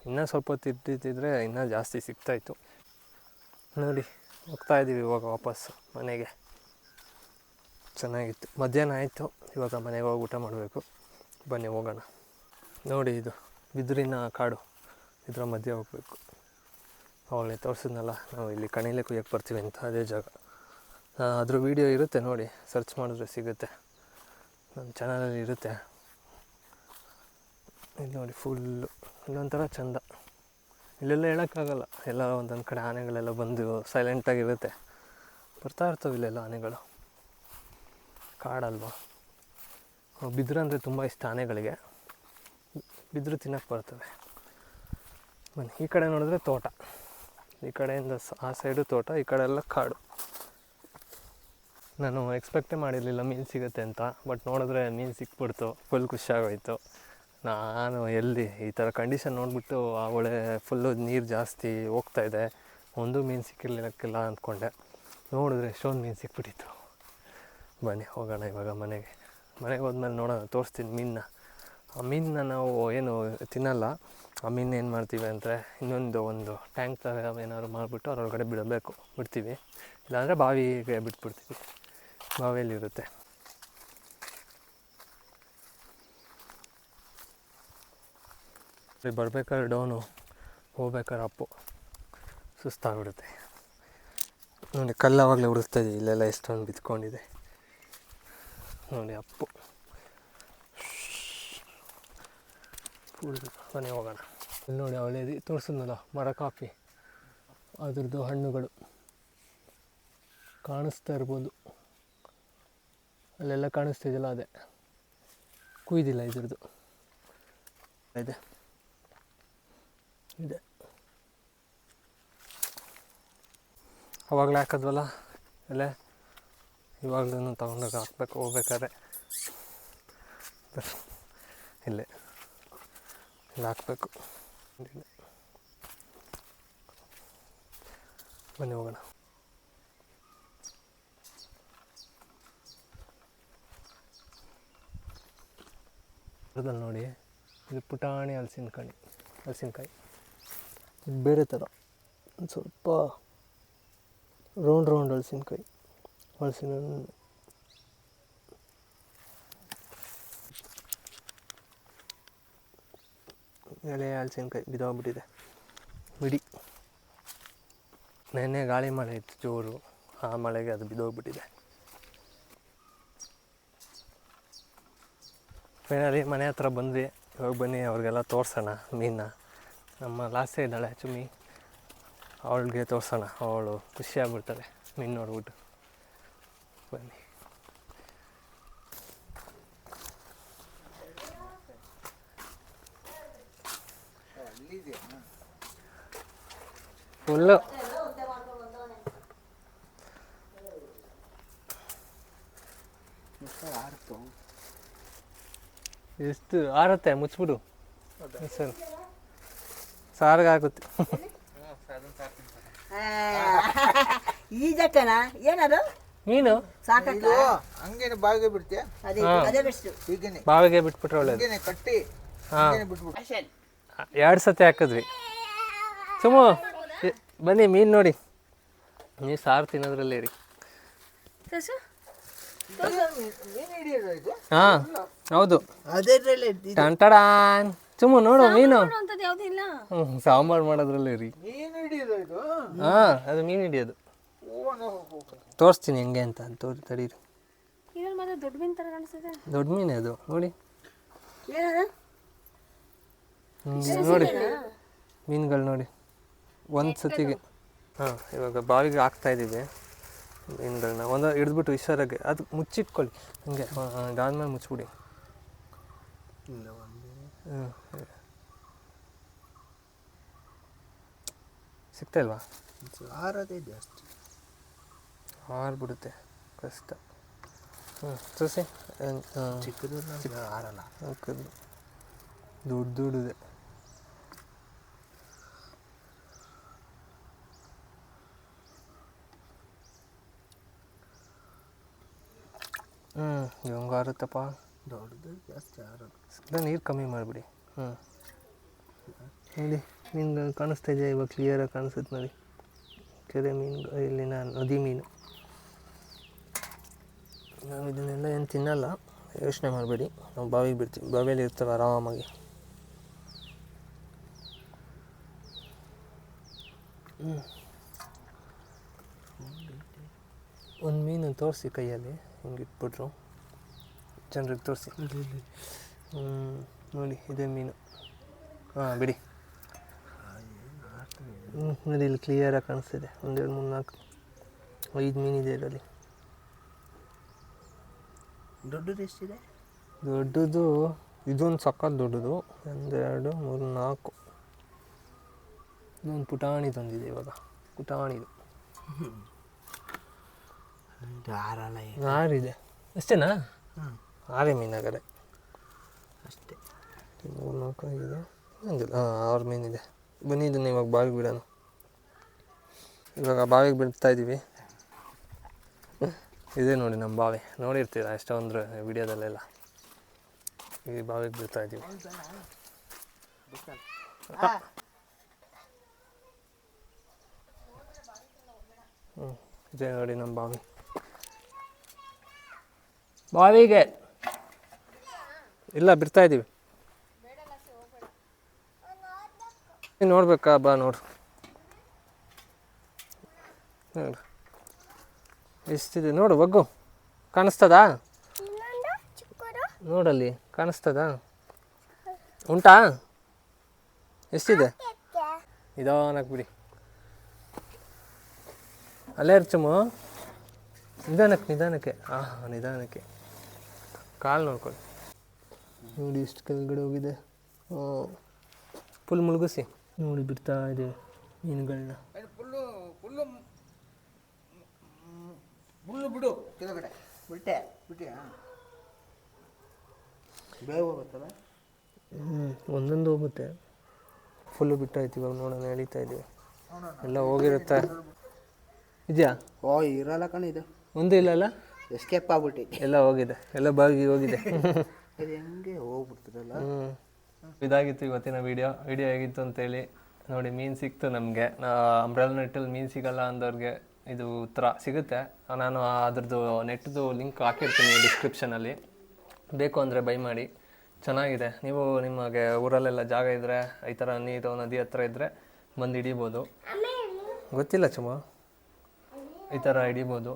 S1: ಇನ್ನೂ ಸ್ವಲ್ಪ ಹೊತ್ತು ಇಟ್ಟಿದ್ದಿದ್ರೆ ಇನ್ನೂ ಜಾಸ್ತಿ ಸಿಗ್ತಾಯಿತ್ತು. ನೋಡಿ ಹೋಗ್ತಾಯಿದ್ದೀವಿ ಇವಾಗ ವಾಪಸ್ ಮನೆಗೆ. ಚೆನ್ನಾಗಿತ್ತು. ಮಧ್ಯಾಹ್ನ ಆಯಿತು. ಇವಾಗ ಮನೆಗೆ ಹೋಗಿ ಊಟ ಮಾಡಬೇಕು. ಬನ್ನಿ ಹೋಗೋಣ. ನೋಡಿ ಇದು ಬಿದಿರಿನ ಕಾಡು, ಇದರ ಮಧ್ಯೆ ಹೋಗಬೇಕು. ಅವಾಗಲೇ ತೋರಿಸಿದ್ನಲ್ಲ ನಾವು ಇಲ್ಲಿ ಕಣಿಲೆ ಕುಯ್ಯಕ್ಕೆ ಬರ್ತೀವಿ ಅಂತ, ಅದೇ ಜಾಗ. ಅದ್ರ ವೀಡಿಯೋ ಇರುತ್ತೆ ನೋಡಿ, ಸರ್ಚ್ ಮಾಡಿದ್ರೆ ಸಿಗುತ್ತೆ, ನನ್ನ ಚಾನಲಲ್ಲಿ ಇರುತ್ತೆ. ಇದು ನೋಡಿ ಫುಲ್ಲು ಇಲ್ಲೊಂಥರ ಚೆಂದ. ಇಲ್ಲೆಲ್ಲ ಹೇಳೋಕ್ಕಾಗಲ್ಲ, ಎಲ್ಲ ಒಂದೊಂದು ಕಡೆ ಆನೆಗಳೆಲ್ಲ ಬಂದು ಸೈಲೆಂಟಾಗಿರುತ್ತೆ. ಬರ್ತಾ ಇರ್ತವೆ ಇಲ್ಲೆಲ್ಲ ಆನೆಗಳು. ಕಾಡಲ್ವ. ಬಿದಿರು ಅಂದರೆ ತುಂಬ ಇಷ್ಟ ಆನೆಗಳಿಗೆ. ಬಿದಿರು ತಿನ್ನೋಕ್ಕೆ ಬರ್ತವೆ. ಬನ್ನಿ, ಈ ಕಡೆ ನೋಡಿದ್ರೆ ತೋಟ, ಈ ಕಡೆಯಿಂದ ಆ ಸೈಡು ತೋಟ, ಈ ಕಡೆ ಎಲ್ಲ ಕಾಡು. ನಾನು ಎಕ್ಸ್ಪೆಕ್ಟೇ ಮಾಡಿರಲಿಲ್ಲ ಮೀನು ಸಿಗುತ್ತೆ ಅಂತ. ಬಟ್ ನೋಡಿದ್ರೆ ಮೀನು ಸಿಕ್ಬಿಡ್ತು, ಫುಲ್ ಖುಷಿಯಾಗೋಯ್ತು. ನಾನು ಎಲ್ಲಿ ಈ ಥರ ಕಂಡೀಷನ್ ನೋಡಿಬಿಟ್ಟು ಆ ಹೊಳೆ ಫುಲ್ಲು ನೀರು ಜಾಸ್ತಿ ಹೋಗ್ತಾಯಿದೆ, ಒಂದು ಮೀನು ಸಿಕ್ಕಿರ್ಲಿಕ್ಕಿಲ್ಲ ಅಂದ್ಕೊಂಡೆ. ನೋಡಿದ್ರೆ ಎಷ್ಟೊಂದು ಮೀನು ಸಿಕ್ಬಿಟ್ಟಿತ್ತು. ಬನ್ನಿ ಹೋಗೋಣ ಇವಾಗ ಮನೆಗೆ ಹೋದ್ಮೇಲೆ ನೋಡೋಣ, ತೋರಿಸ್ತೀನಿ ಮೀನನ್ನ. ಆ ಮೀನನ್ನ ನಾವು ಏನು ತಿನ್ನಲ್ಲ. ಆ ಮೀನು ಏನು ಮಾಡ್ತೀವಿ ಅಂದರೆ ಒಂದು ಟ್ಯಾಂಕ್ ಥರ ಏನಾದ್ರು ಮಾಡಿಬಿಟ್ಟು ಅದರೊಳಗಡೆ ಬಿಡ್ತೀವಿ. ಇಲ್ಲಾಂದರೆ ಬಾವಿಗೆ ಬಿಟ್ಬಿಡ್ತೀವಿ, ಬಾವಿಯಲ್ಲಿರುತ್ತೆ. ಬರ್ಬೇಕಾದ್ರೆ ಡೌನು, ಹೋಗ್ಬೇಕಾದ್ರೆ ಅಪ್ಪು. ಸುಸ್ತಾಗ್ಬಿಡುತ್ತೆ ನೋಡಿ. ಕಲ್ಲಾವಾಗಲೇ ಉಡಿಸ್ತಾಯಿದೆ, ಇಲ್ಲೆಲ್ಲ ಎಷ್ಟೊಂದು ಬಿತ್ಕೊಂಡಿದೆ ನೋಡಿ. ಅಪ್ಪು ಮನೆ ಹೋಗೋಣ. ಇಲ್ಲಿ ನೋಡಿ ಅವಳೆ ತೋರಿಸಿದ್ನಲ್ಲ ಮರ ಕಾಫಿ, ಅದ್ರದ್ದು ಹಣ್ಣುಗಳು ಕಾಣಿಸ್ತಾ ಇರ್ಬೋದು. ಅಲ್ಲೆಲ್ಲ ಕಾಣಿಸ್ತಿದೆಯಲ್ಲ, ಅದೇ ಕುಯ್ದಿಲ್ಲ ಇದ್ರದ್ದು ಇದೆ. ಅವಾಗಲೇ ಹಾಕಿದ್ವಲ್ಲ ಅಲ್ಲೇ, ಇವಾಗಲೂ ತಗೊಂಡಾಗ ಹಾಕ್ಬೇಕು ಹೋಗ್ಬೇಕಾದ್ರೆ. ಇಲ್ಲಿ ಹಾಕಬೇಕು. ಬನ್ನಿ ಹೋಗೋಣ. ಅದ್ರಲ್ಲಿ ನೋಡಿ, ಇದು ಪುಟಾಣಿ ಹಲಸಿನಕಾಯಿ ಇದು ಬೇರೆ ಥರ, ಒಂದು ಸ್ವಲ್ಪ ರೌಂಡ್ ಹಲಸಿನ ಎಲೆ ಹಲಸಿನಕಾಯಿ ಬಿದ್ದೋಗ್ಬಿಟ್ಟಿದೆ ಬಿಡಿ. ನೆನ್ನೆ ಗಾಳಿ ಮಳೆ ಇತ್ತು ಜೋರು, ಆ ಮಳೆಗೆ ಅದು ಬಿದ್ದೋಗ್ಬಿಟ್ಟಿದೆ. ಫೈನಲಿ ಮನೆ ಹತ್ರ ಬಂದ್ವಿ. ಇವಾಗ ಬನ್ನಿ ಅವ್ರಿಗೆಲ್ಲ ತೋರಿಸೋಣ ಮೀನನ್ನ. ನಮ್ಮ ಲಾಸ್ಟೇ ಇದ್ದಾಳೆ ಚುಮ್ಮಿ, ಅವಳಿಗೆ ತೋರಿಸೋಣ. ಅವಳು ಖುಷಿಯಾಗ್ಬಿಡ್ತಾಳೆ ಮೀನು ನೋಡ್ಬಿಟ್ಟು. ಬನ್ನಿ. ಫುಲ್ಲು ಎಷ್ಟು ಆರುತ್ತೆ, ಮುಚ್ಚಿಬಿಡು ಸರ್, ಸಾರಿಗಾಗುತ್ತೆ.
S3: ಈಜಕ್ಕನ ಏನದು
S1: ನೀನು
S3: ಸಾಕಕ್ಕ
S2: ಹಂಗೇನೆ ಬಾವಿಗೆ ಬಿಡ್ತೀಯ?
S3: ಅದೇ ಬೆಸ್ಟ್.
S2: ಹೀಗೇನೆ
S1: ಬಾವಿಗೆ ಬಿಟ್ಬಿಟ್ರೆ ಒಳ್ಳೇದು.
S2: ಹೀಗೇನೆ ಕಟ್ಟಿ
S1: ಹಾಂ,
S2: ಹೀಗೇನೆ ಬಿಟ್ಬಿಡು.
S1: 2 ಸತಿ ಹಾಕಿದ್ವಿ. ಸುಮು ಬನ್ನಿ ಮೀನು ನೋಡಿ. ನೀವು ಸಾರು ತಿನ್ನೋದ್ರಲ್ಲೇ ಇರಿ.
S2: ಮೀನು ಹಿಡಿಯೋದು ಇದು?
S1: ಹಾಂ ಹೌದು.
S2: ಅದೇದ್ರಲ್ಲೇ
S1: ಟಂಟಡಾನ್. ಸುಮು ನೋಡು ಮೀನು.
S3: ಇಲ್ಲ
S1: ಸಾಂಬಾರು ಮಾಡೋದ್ರಲ್ಲೇ ಇರಿ.
S2: ಮೀನು ಹಿಡಿಯೋದು ಇದು?
S1: ಹಾಂ, ಅದು ಮೀನು ಹಿಡಿಯೋದು. ತೋರಿಸ್ತೀನಿ ಹೆಂಗೆ ಅಂತ ತಡೀರಿ.
S3: ಇದ್ರಲ್ಲಿ ಮಾತ್ರ ದೊಡ್ಡ ಮೀನು ಥರ ಕಾಣಿಸ್ತದೆ.
S1: ದೊಡ್ಡ ಮೀನೇ ಅದು ನೋಡಿ.
S3: ಏನದು
S1: ನೋಡಿ ಮೀನುಗಳು ನೋಡಿ, ಒಂದು ಸತಿಗೆ. ಹಾಂ, ಇವಾಗ ಬಾವಿಗೆ ಹಾಕ್ತಾಯಿದ್ದೀವಿ ಮೀನುಗಳನ್ನ. ಒಂದು ಹಿಡಿದ್ಬಿಟ್ಟು ಹುಷಾರಾಗಿ ಅದು ಮುಚ್ಚಿಟ್ಕೊಳ್ಳಿ ಹಂಗೆ. ಅದಾದ್ಮೇಲೆ ಮುಚ್ಚಿಬಿಡಿ. ಸಿಗ್ತಾ ಇಲ್ವಾ?
S2: ಆರದೇ ಜಾಸ್ತಿ
S1: ಹಾರ್ಬಿಡುತ್ತೆ, ಕಷ್ಟ. ತೋರಿಸಿ.
S2: ಚಿಕ್ಕದು ಆರಲ್ಲ,
S1: ಹಾಕೋದು ದೊಡ್ಡದಿದೆ. ಇವಂಗೆ ಆರುತ್ತಪ್ಪ.
S2: ದೊಡ್ಡದು ಜಾಸ್ತಿ ಆರಲ್ಲ.
S1: ನೀರು ಕಮ್ಮಿ ಮಾಡಿಬಿಡಿ. ನೋಡಿ ಮೀನು ಕಾಣಿಸ್ತಾ ಇದೆಯಾ? ಇವಾಗ ಕ್ಲಿಯರಾಗಿ ಕಾಣಿಸುತ್ತೆ ನೋಡಿ. ಕೆರೆ ಮೀನು, ಇಲ್ಲಿನ ನದಿ ಮೀನು. ನಾವು ಇದನ್ನೆಲ್ಲ ಏನು ತಿನ್ನಲ್ಲ, ಯೋಚನೆ ಮಾಡಬೇಡಿ. ನಾವು ಬಾವಿಗೆ ಬಿಡ್ತೀವಿ, ಬಾವಿಯಲ್ಲಿ ಇರ್ತವೆ ಆರಾಮಾಗಿ. ಒಂದು ಮೀನು ತೋರಿಸಿ ಕೈಯಲ್ಲಿ ಹಿಂಗೆ ಇಟ್ಬಿಟ್ರು, ಜನರಿಗೆ ತೋರಿಸಿ. ನೋಡಿ ಇದೇ ಮೀನು. ಹಾಂ ಬಿಡಿ. ನೋಡಿ ಇಲ್ಲಿ ಕ್ಲಿಯರಾಗಿ ಕಾಣಿಸ್ತಿದೆ. 1 2 3 4 5 ಮೀನಿದೆ ಇದರಲ್ಲಿ.
S2: ದೊಡ್ಡದು ಎಷ್ಟಿದೆ?
S1: ದೊಡ್ಡದು ಇದೊಂದು ಸಖತ್ ದೊಡ್ಡದು. 1 2 3 4. ಇದೊಂದು ಪುಟಾಣಿ ತಂದಿದೆ ಇವಾಗ, ಪುಟಾಣಿದು.
S2: ಇದು ಆರಲ್ಲ ಈಗ.
S1: ಆರಿದೆ ಅಷ್ಟೇನಾ?
S2: ಹ್ಞೂ
S1: ಆರೇ ಮೀನಾಗರೆ
S2: ಅಷ್ಟೇ.
S1: 3 4 ಆಗಿದೆ ಹಂಗಿಲ್ಲ. ಹಾಂ 6 ಮೀನಿದೆ. ಬನ್ನಿ ಇದನ್ನು ಇವಾಗ ಬಾವಿಗೆ ಬಿಡೋಣ. ಇವಾಗ ಬಾವಿಗೆ ಬಿಡ್ತಾ ಇದ್ದೀವಿ. ಇದೇ ನೋಡಿ ನಮ್ಮ ಬಾವಿ, ನೋಡಿರ್ತೀರ ಎಷ್ಟೊಂದು ವಿಡಿಯೋದಲ್ಲೆಲ್ಲ. ಈ ಬಾವಿಗೆ ಬಿಡ್ತಾ ಇದ್ದೀವಿ. ಇದೇ ನೋಡಿ ನಮ್ಮ ಬಾವಿ. ಬಾವಿಗೆ ಇಲ್ಲ ಬಿಡ್ತಾ ಇದ್ದೀವಿ. ನೋಡ್ಬೇಕಾ? ಬಾ ನೋಡು. ನೋಡು ಎಷ್ಟಿದೆ ನೋಡು, ಬಗ್ಗು. ಕಾಣಿಸ್ತದಾ? ನೋಡಲ್ಲಿ ಕಾಣಿಸ್ತದಾ? ಉಂಟಾ? ಎಷ್ಟಿದೆ? ನಿಧಾನಕ್ಕೆ ಬಿಡಿ. ಅಲ್ಲೇ ಇರ್ಚಮ್ಮ, ನಿಧಾನಕ್ಕೆ. ನಿಧಾನಕ್ಕೆ ಕಾಲು ನೋಡ್ಕೊಳ್ಳಿ. ನೋಡಿ ಎಷ್ಟು ಕೆಳಗಡೆ ಹೋಗಿದೆ. ಫುಲ್ ಮುಳುಗಿಸಿ ನೋಡಿ ಬಿಡ್ತಾ ಇದೆ ಮೀನುಗಳನ್ನ.
S2: ಮುಳ್ಳು ಬಿಡು ಕೆಳಗಡೆ. ಬಿಟ್ಟೆ ಬೇಗ ಹೋಗುತ್ತಲ್ಲ.
S1: ಒಂದೊಂದು ಹೋಗುತ್ತೆ. ಫುಲ್ಲು ಬಿಟ್ಟಾಯ್ತು. ಇವಾಗ ನೋಡೋಣ, ಎಳಿತಾ ಇದ್ದೀವಿ. ಎಲ್ಲ ಹೋಗಿರುತ್ತೆ. ಇದೆಯಾ?
S2: ಓ ಇರಲ್ಲ ಕಣ ಇದು.
S1: ಒಂದು ಇಲ್ಲ ಅಲ್ಲ,
S2: ಎಸ್ಕೇಪ್ ಆಗ್ಬಿಟ್ಟೈತಿ.
S1: ಎಲ್ಲ ಹೋಗಿದೆ, ಎಲ್ಲ ಬಾಗಿ ಹೋಗಿದೆ.
S2: ಅದು ಹೆಂಗೆ ಹೋಗ್ಬಿಡ್ತದಲ್ಲ.
S1: ಇದಾಗಿತ್ತು ಇವತ್ತಿನ ವಿಡಿಯೋ ಹೇಗಿತ್ತು ಅಂತೇಳಿ ನೋಡಿ. ಮೀನು ಸಿಕ್ತು ನಮಗೆ. ಅಂಬ್ರೆಲಾ ನೆಟ್ಟಲ್ಲಿ ಮೀನು ಸಿಗಲ್ಲ ಅಂದವ್ರಿಗೆ ಇದು ಉತ್ತರ ಸಿಗುತ್ತೆ. ನಾನು ಅದ್ರದ್ದು ನೆಟ್ದು ಲಿಂಕ್ ಹಾಕಿರ್ತೀನಿ ಡಿಸ್ಕ್ರಿಪ್ಷನಲ್ಲಿ. ಬೇಕು ಅಂದರೆ ಬೈ ಮಾಡಿ. ಚೆನ್ನಾಗಿದೆ. ನೀವು ನಿಮಗೆ ಊರಲ್ಲೆಲ್ಲ ಜಾಗ ಇದ್ದರೆ, ಈ ಥರ ನೀರು ನದಿ ಹತ್ರ ಇದ್ದರೆ ಬಂದು ಹಿಡಿಬೋದು. ಗೊತ್ತಿಲ್ಲ ಚುಮ್ಮ, ಈ ಥರ ಹಿಡಿಬೋದು.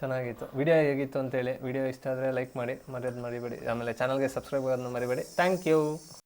S1: ಚೆನ್ನಾಗಿತ್ತು. ವಿಡಿಯೋ ಹೇಗಿತ್ತು ಅಂತೇಳಿ. ವಿಡಿಯೋ ಇಷ್ಟ ಆದರೆ ಲೈಕ್ ಮಾಡಿ, ಮರೆಯೋದು ಮರಿಬೇಡಿ. ಆಮೇಲೆ ಚಾನಲ್ಗೆ ಸಬ್ಸ್ಕ್ರೈಬ್ ಆಗೋದನ್ನ ಮರಿಬೇಡಿ. Thank you.